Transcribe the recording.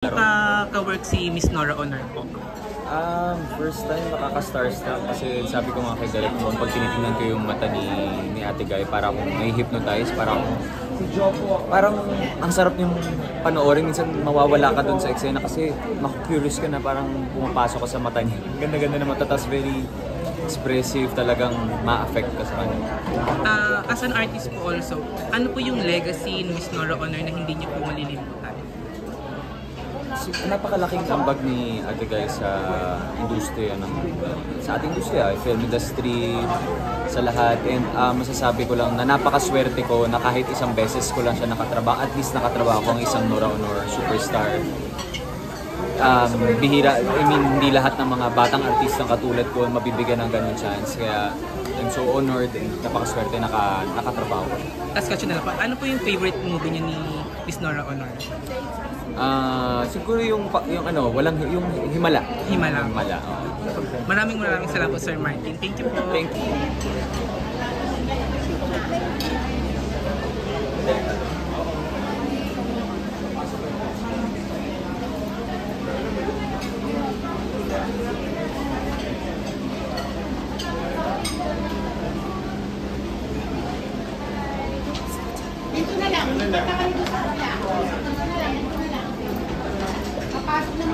Ka-work si Miss Nora Honor po? First time makaka-starstruck kasi sabi ko nga kay Derek noon pag tinitingnan ko yung mata ni Ate Guy, para akong nai-hypnotize, parang ang sarap yung panoorin. Minsan mawawala ka dun sa eksena kasi maku-curious ka na, parang pumapasok ka sa mata niya. Ganda-ganda na mata, tas very expressive, talagang ma-affect ka sa kanya. As an artist po also, ano po yung legacy ni Miss Nora Honor na hindi niyo po malilimutan? Napakalaking ambag ni Ate Guy sa industriya sa ating industriya, film industry, sa lahat. And masasabi ko lang na napakaswerte ko na kahit isang beses ko lang siya nakatrabaho, at least nakatrabaho ko ang isang Nora Honor superstar. Bihira, hindi lahat ng mga batang artistang katulad ko mabibigyan ng ganun chance. Kaya I'm so honored and napakaswerte nakatrabaho ko. Last question na lang po, ano po yung favorite movie niyo ni Miss Nora Honor? Siguro yung Himala. Himala. Oh. Maraming salamat po, Sir Martin. Thank you po. Thank you. Dito na lang. Dito na lang. Papasok na